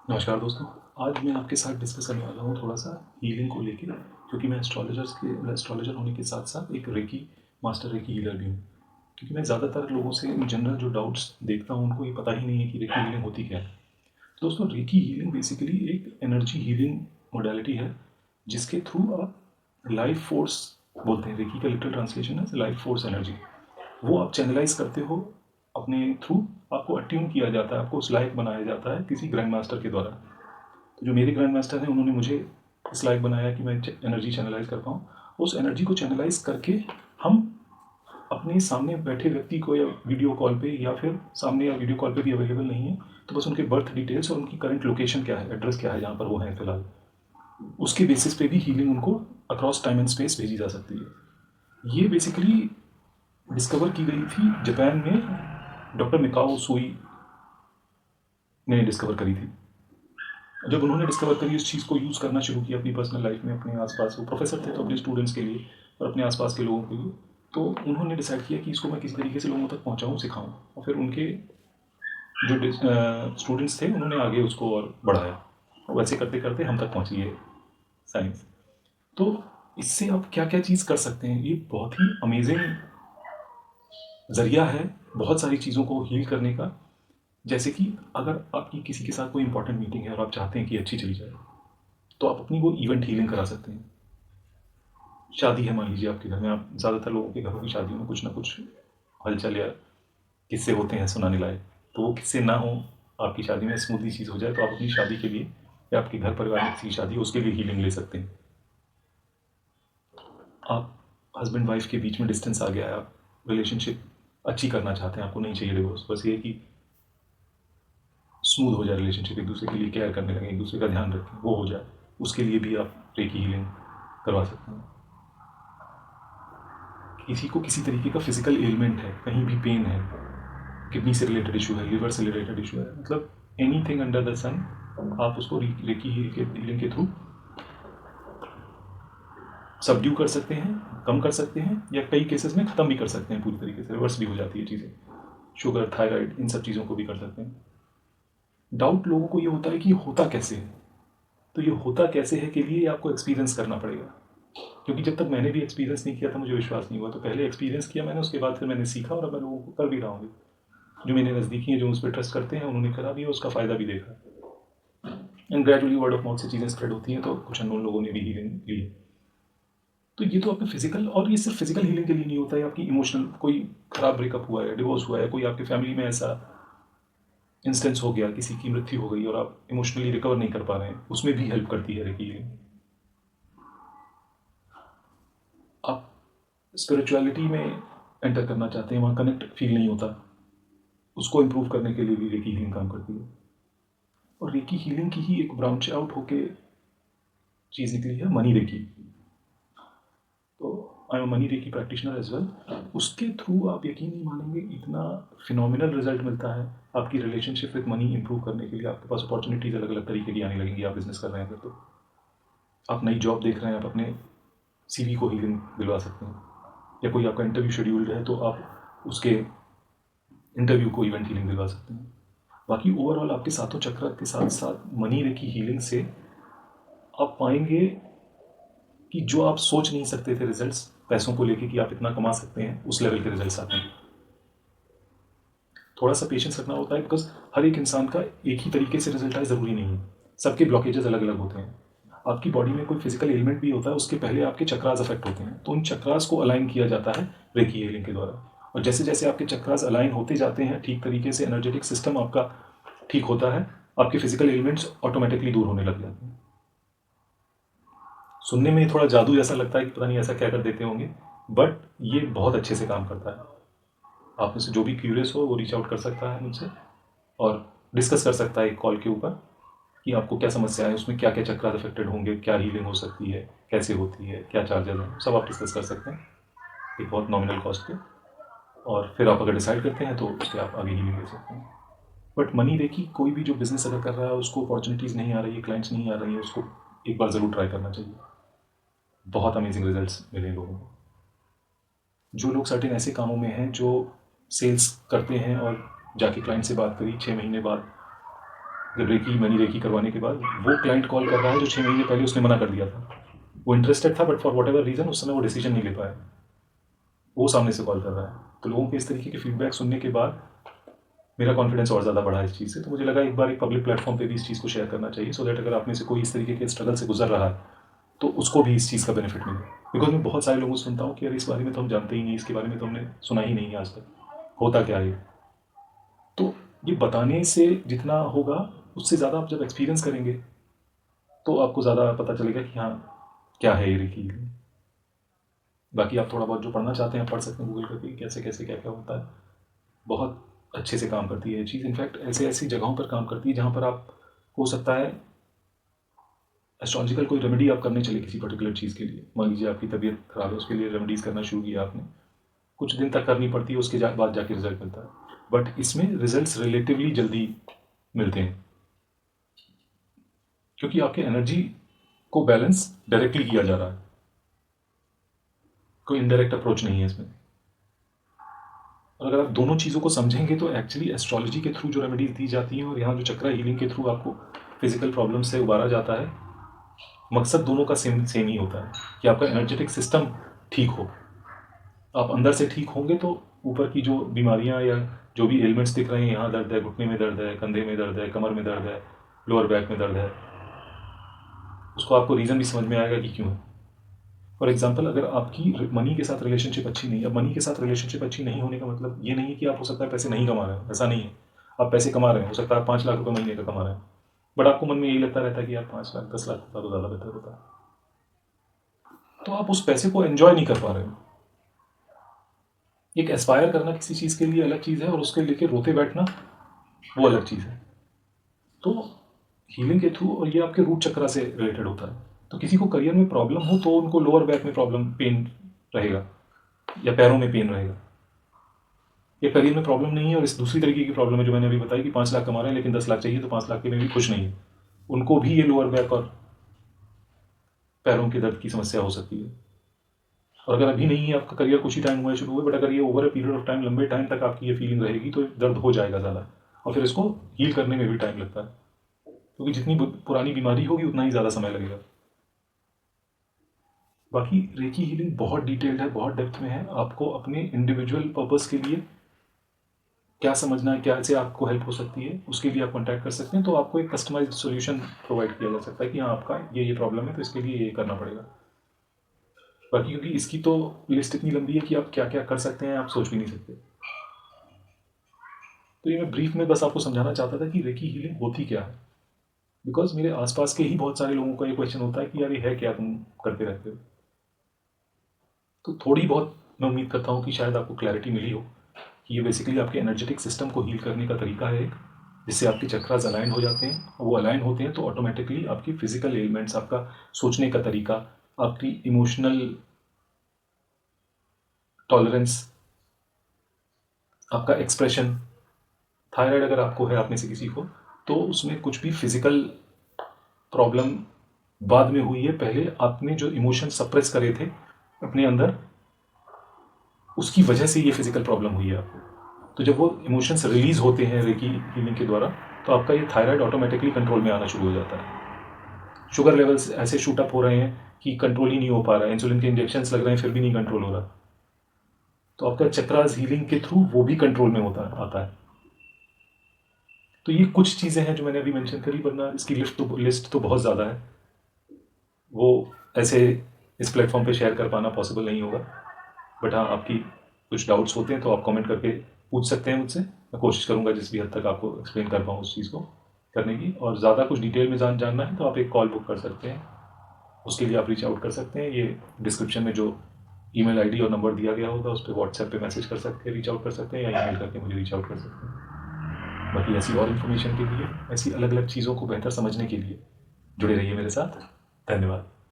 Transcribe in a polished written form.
नमस्कार दोस्तों। आज मैं आपके साथ डिस्कस करने वाला हूँ थोड़ा सा हीलिंग को लेके, क्योंकि मैं एस्ट्रोलॉजर होने के साथ साथ एक रेकी मास्टर रेकी हीलर भी हूँ। क्योंकि मैं ज़्यादातर लोगों से इन जनरल जो डाउट्स देखता हूँ उनको ये पता ही नहीं है कि रेकी हीलिंग होती क्या है। दोस्तों, रेकी हीलिंग बेसिकली एक एनर्जी हीलिंग मोडालिटी है जिसके थ्रू आप लाइफ फोर्स, बोलते हैं रेकी का लिटरल ट्रांसलेशन है लाइफ फोर्स एनर्जी, वो आप चैनलाइज करते हो अपने थ्रू। आपको अट्यून किया जाता है, आपको उस लायक बनाया जाता है किसी ग्रैंड मास्टर के द्वारा। तो जो मेरे ग्रैंड मास्टर हैं उन्होंने मुझे इस लायक बनाया कि मैं एनर्जी चैनलाइज कर पाऊँ। उस एनर्जी को चैनलाइज करके हम अपने सामने बैठे व्यक्ति को, या वीडियो कॉल पे, या फिर सामने या वीडियो कॉल पे भी अवेलेबल नहीं है तो बस उनके बर्थ डिटेल्स और उनकी करंट लोकेशन क्या है, एड्रेस क्या है जहाँ पर वो हैं फिलहाल, उसके बेसिस पे भी हीलिंग उनको अक्रॉस टाइम एंड स्पेस भेजी जा सकती है। ये बेसिकली डिस्कवर की गई थी जापान में, डॉक्टर मिकाओ सुई ने डिस्कवर करी थी। जब उन्होंने डिस्कवर करी, इस चीज़ को यूज़ करना शुरू किया अपनी पर्सनल लाइफ में, अपने आसपास, वो प्रोफेसर थे तो अपने स्टूडेंट्स के लिए और अपने आसपास के लोगों के लिए, तो उन्होंने डिसाइड किया कि इसको मैं किसी तरीके से लोगों तक पहुँचाऊँ, सिखाऊँ। और फिर उनके जो स्टूडेंट्स थे उन्होंने आगे उसको और बढ़ाया, और वैसे करते करते हम तक पहुँची ये साइंस। तो इससे आप क्या क्या चीज़ कर सकते हैं, ये बहुत ही अमेजिंग ज़रिया है बहुत सारी चीज़ों को हील करने का। जैसे कि अगर आपकी किसी के साथ कोई इंपॉर्टेंट मीटिंग है और आप चाहते हैं कि अच्छी चली जाए, तो आप अपनी वो इवेंट हीलिंग करा सकते हैं। शादी है मान लीजिए आपके घर में, आप ज़्यादातर लोगों के घरों की शादियों में कुछ ना कुछ हलचल या किस्से होते हैं सुनाने लायक, तो वो किस्से ना हो, आपकी शादी में स्मूथली चीज़ हो जाए, तो आप अपनी शादी के लिए या आपके घर परिवार में किसी की शादी हो उसके लिए हीलिंग ले सकते हैं। आप हस्बैंड वाइफ के बीच में डिस्टेंस आ गया है, आप रिलेशनशिप अच्छी करना चाहते हैं, आपको नहीं चाहिए डिवोर्स, बस ये कि स्मूथ हो जाए रिलेशनशिप, एक दूसरे के लिए केयर करने लगे, एक दूसरे का ध्यान रखें, वो हो जाए, उसके लिए भी आप रेकी हीलिंग करवा सकते हैं। किसी को किसी तरीके का फिजिकल एलिमेंट है, कहीं भी पेन है, किडनी से रिलेटेड इशू है, लिवर से रिलेटेड इशू है, मतलब एनीथिंग अंडर द सन, आप उसको रेकी हीलिंग के थ्रू सबड्यू कर सकते हैं, कम कर सकते हैं, या कई केसेस में ख़त्म भी कर सकते हैं, पूरी तरीके से रिवर्स भी हो जाती है चीज़ें। शुगर, थायराइड, इन सब चीज़ों को भी कर सकते हैं। डाउट लोगों को ये होता है कि ये होता कैसे है, तो ये होता कैसे है के लिए आपको एक्सपीरियंस करना पड़ेगा। क्योंकि जब तक मैंने भी एक्सपीरियंस नहीं किया था मुझे विश्वास नहीं हुआ, तो पहले एक्सपीरियंस किया मैंने, उसके बाद फिर मैंने सीखा, और अब मैं लोगों को कर भी रहा हूँ। जो मेरे नज़दीकी हैं, जो उस पर ट्रस्ट करते हैं, उन्होंने करा भी है, उसका फ़ायदा भी देखा। And gradually word of mouth से चीज़ें स्प्रेड होती हैं, तो कुछ अननोन लोगों ने भी हीलिंग ली है। तो ये तो आपके फिजिकल, और ये सिर्फ फिजिकल हीलिंग के लिए नहीं होता है, आपकी इमोशनल, कोई खराब ब्रेकअप हुआ है, डिवोर्स हुआ है, कोई आपके फैमिली में ऐसा इंस्टेंस हो गया, किसी की मृत्यु हो गई और आप इमोशनली रिकवर नहीं कर पा रहे हैं, उसमें भी हेल्प करती है रेकी हीलिंग। आप स्पिरिचुअलिटी में एंटर करना चाहते हैं, वहाँ कनेक्ट फील नहीं होता, उसको इम्प्रूव करने के लिए भी रेकी हीलिंग काम करती है। और रेकी हीलिंग की ही एक ब्रांच आउट होके चीज़ निकली है मनी रेकी। तो I am money reiki practitioner as well. उसके थ्रू आप यकीन नहीं मानेंगे, इतना फिनोमिनल रिजल्ट मिलता है आपकी रिलेशनशिप विद मनी इंप्रूव करने के लिए। आपके पास अपॉर्चुनिटीज़ अलग अलग तरीके की आने लगेंगी, आप बिजनेस कर रहे हैं तो आप नई जॉब देख रहे हैं, आप अपने सीवी को हीलिंग दिलवा सकते हैं, या कोई आपका इंटरव्यू शेड्यूल्ड है तो आप उसके इंटरव्यू को इवेंट हीलिंग दिलवा सकते हैं। बाकी ओवरऑल आपके सातों चक्र के साथ साथ मनी रेकी हीलिंग से आप पाएंगे कि जो आप सोच नहीं सकते थे रिजल्ट्स पैसों को लेके कि आप इतना कमा सकते हैं, उस लेवल के रिजल्ट्स आते हैं। थोड़ा सा पेशेंस रखना होता है, बिकॉज हर एक इंसान का एक ही तरीके से रिजल्ट आए ज़रूरी नहीं है, सबके ब्लॉकेजेस अलग अलग होते हैं। आपकी बॉडी में कोई फिजिकल एलिमेंट भी होता है, उसके पहले आपके चक्रास अफेक्ट होते हैं, तो उन चक्रास को अलाइन किया जाता है रेकी हीलिंग के द्वारा। और जैसे जैसे आपके चक्रास अलाइन होते जाते हैं ठीक तरीके से, एनर्जेटिक सिस्टम आपका ठीक होता है, आपके फिजिकल एलिमेंट्स ऑटोमेटिकली दूर होने लग जाते हैं। सुनने में थोड़ा जादू जैसा लगता है कि पता नहीं ऐसा क्या कर देते होंगे, बट ये बहुत अच्छे से काम करता है। आप में से जो भी क्यूरियस हो वो रीच आउट कर सकता है मुझसे और डिस्कस कर सकता है एक कॉल के ऊपर कि आपको क्या समस्या है, उसमें क्या क्या चक्रास अफेक्टेड होंगे, क्या हीलिंग हो सकती है, कैसे होती है, क्या चार्जेस हैं, सब आप डिस्कस कर सकते हैं एक बहुत नॉमिनल कॉस्ट पे। और फिर आप अगर डिसाइड करते हैं तो उसके आप आगे हीलिंग ले सकते हैं। बट मनी देखी, कोई भी जो बिजनेस अगर कर रहा है उसको अपॉर्चुनिटीज़ नहीं आ रही है, क्लाइंट्स नहीं आ रही है, उसको एक बार ज़रूर ट्राई करना चाहिए। बहुत अमेजिंग रिजल्ट्स मिले लोगों को। जो लोग सर्टेन ऐसे कामों में हैं, जो सेल्स करते हैं और जाके क्लाइंट से बात करी 6 महीने बाद जब रेकी मनी रेकी करवाने के बाद वो क्लाइंट कॉल कर रहा है जो 6 महीने पहले उसने मना कर दिया था। वो इंटरेस्टेड था but for what ever reason उस समय वो डिसीजन नहीं ले पाया, वो सामने से कॉल कर रहा है। तो लोगों के इस तरीके के फीडबैक सुनने के बाद मेरा कॉन्फिडेंस और ज़्यादा बढ़ा इस चीज़ से। तो मुझे लगा एक बार एक पब्लिक प्लेटफॉर्म पे भी इस चीज़ को शेयर करना चाहिए, सो दैट अगर आप में से कोई इस तरीके के स्ट्रगल से गुजर रहा है तो उसको भी इस चीज़ का बेनिफिट मिले। बिकॉज मैं बहुत सारे लोगों से सुनता हूँ कि यार इस बारे में तो हम जानते ही नहीं, इसके बारे में तो हमने सुना ही नहीं है आज तक, होता क्या है। तो ये बताने से जितना होगा उससे ज़्यादा आप जब एक्सपीरियंस करेंगे तो आपको ज़्यादा पता चलेगा कि हाँ क्या है ये रेकी। बाकी आप थोड़ा बहुत जो पढ़ना चाहते हैं पढ़ सकते हैं गूगल करके, कैसे कैसे क्या क्या होता है। बहुत अच्छे से काम करती है ये चीज़। इनफैक्ट ऐसे ऐसी जगहों पर काम करती है जहाँ पर आप हो सकता है एस्ट्रोलॉजिकल कोई रेमेडी आप करने चले किसी पर्टिकुलर चीज़ के लिए। मान लीजिए आपकी तबीयत खराब है, उसके लिए रेमेडीज़ करना शुरू किया आपने, कुछ दिन तक करनी पड़ती है, उसके बाद जाके रिजल्ट मिलता है। बट इसमें रिजल्ट्स रिलेटिवली जल्दी मिलते हैं क्योंकि आपके एनर्जी को बैलेंस डायरेक्टली किया जा रहा है, कोई इनडायरेक्ट अप्रोच नहीं है इसमें। और अगर आप दोनों चीज़ों को समझेंगे तो एक्चुअली एस्ट्रोलॉजी के थ्रू जो रेमेडीज दी जाती हैं और यहाँ जो चक्रा हीलिंग के थ्रू आपको फिजिकल प्रॉब्लम से उबारा जाता है, मकसद दोनों का सेम सेम ही होता है कि आपका एनर्जेटिक सिस्टम ठीक हो। आप अंदर से ठीक होंगे तो ऊपर की जो बीमारियां या जो भी एलिमेंट्स दिख रहे हैं, यहाँ दर्द है, घुटने में दर्द है, कंधे में दर्द है, कमर में दर्द है, लोअर बैक में दर्द है, उसको आपको रीज़न भी समझ में आएगा कि क्यों है। फॉर एग्जाम्पल अगर आपकी मनी के साथ रिलेशनशिप अच्छी नहीं है, अब मनी के साथ रिलेशनशिप अच्छी नहीं होने का मतलब ये नहीं है कि आप हो सकता है पैसे नहीं कमा रहे हैं, ऐसा नहीं है। आप पैसे कमा रहे हैं, हो सकता है आप 5 लाख रुपये महीने का कमा रहे हैं, बट आपको मन में यही लगता रहता है कि यार 5 लाख 10 लाख होता तो ज़्यादा बेहतर होता है। तो आप उस पैसे को एंजॉय नहीं कर पा रहे हो। एक एस्पायर करना किसी चीज़ के लिए अलग चीज़ है और उसके लेके रोते बैठना वो अलग चीज़ है। तो हीलिंग के थ्रू, और ये आपके रूट चक्रा से रिलेटेड होता है। तो किसी को करियर में प्रॉब्लम हो तो उनको लोअर बैक में प्रॉब्लम पेन रहेगा या पैरों में पेन रहेगा, या करियर में प्रॉब्लम नहीं है और इस दूसरी तरीके की प्रॉब्लम है जो मैंने अभी बताई कि 5 लाख कमा रहे हैं लेकिन 10 लाख चाहिए तो 5 लाख के में भी खुश नहीं है, उनको भी ये लोअर बैक और पैरों के दर्द की समस्या हो सकती है। और अगर अभी नहीं है, आपका करियर कुछ ही टाइम हुआ है शुरू हुए, बट अगर ये over a period of time, लंबे टाइम तक आपकी ये फीलिंग रहेगी तो दर्द हो जाएगा ज़्यादा, और फिर इसको हील करने में भी टाइम लगता है क्योंकि जितनी पुरानी बीमारी होगी उतना ही ज़्यादा समय लगेगा। बाकी रेकी हीलिंग बहुत डिटेल्ड है, बहुत डेप्थ में है। आपको अपने इंडिविजुअल पर्पस के लिए क्या समझना है, क्या से आपको हेल्प हो सकती है, उसके लिए आप कॉन्टैक्ट कर सकते हैं। तो आपको एक कस्टमाइज्ड सॉल्यूशन प्रोवाइड किया जा सकता है कि हाँ आपका ये प्रॉब्लम है तो इसके लिए ये करना पड़ेगा। बाकी क्योंकि इसकी तो लिस्ट इतनी लंबी है कि आप क्या क्या कर सकते हैं आप सोच भी नहीं सकते। तो ये मैं ब्रीफ में बस आपको समझाना चाहता था कि रेकी हीलिंग होती क्या है, बिकॉज मेरे आसपास के ही बहुत सारे लोगों का ये क्वेश्चन होता है कि यार ये है क्या, तुम करते रहते हो। तो थोड़ी बहुत मैं उम्मीद करता हूँ कि शायद आपको क्लैरिटी मिली हो कि ये बेसिकली आपके एनर्जेटिक सिस्टम को हील करने का तरीका है एक, जिससे आपके चक्रास अलाइन हो जाते हैं, और वो अलाइन होते हैं तो ऑटोमेटिकली आपकी फिजिकल एलिमेंट्स, आपका सोचने का तरीका, आपकी इमोशनल टॉलरेंस, आपका एक्सप्रेशन, थायराइड अगर आपको है, आप में से किसी को, तो उसमें कुछ भी फिजिकल प्रॉब्लम बाद में हुई है, पहले आपने जो इमोशन सप्रेस करे थे अपने अंदर, उसकी वजह से ये फिजिकल प्रॉब्लम हुई है आपको। तो जब वो इमोशंस रिलीज होते हैं रेकी हीलिंग के द्वारा, तो आपका ये थायराइड ऑटोमेटिकली कंट्रोल में आना शुरू हो जाता है। शुगर लेवल्स ऐसे शूट अप हो रहे हैं कि कंट्रोल ही नहीं हो पा रहा है, इंसुलिन के इंजेक्शंस लग रहे हैं फिर भी नहीं कंट्रोल हो रहा, तो आपका चक्रास हीलिंग के थ्रू वो भी कंट्रोल में होता आता है। तो ये कुछ चीज़ें हैं जो मैंने अभी मेंशन करी, वरना इसकी लिस्ट तो बहुत ज़्यादा है, वो ऐसे इस प्लेटफॉर्म पे शेयर कर पाना पॉसिबल नहीं होगा। बट हाँ, आपकी कुछ डाउट्स होते हैं तो आप कमेंट करके पूछ सकते हैं मुझसे, मैं कोशिश करूँगा जिस भी हद तक आपको एक्सप्लेन कर पाऊँ उस चीज़ को करने की। और ज़्यादा कुछ डिटेल में जानना है तो आप एक कॉल बुक कर सकते हैं, उसके लिए आप रीच आउट कर सकते हैं। ये डिस्क्रिप्शन में जो ईमेल आईडी और नंबर दिया गया होगा उस पर व्हाट्सएप पे मैसेज कर सकते हैं, रीच आउट कर सकते हैं, या ईमेल करके मुझे रीच आउट कर सकते हैं। बाकी ऐसी और इन्फॉर्मेशन के लिए, ऐसी अलग अलग चीज़ों को बेहतर समझने के लिए जुड़े रहिए मेरे साथ। धन्यवाद।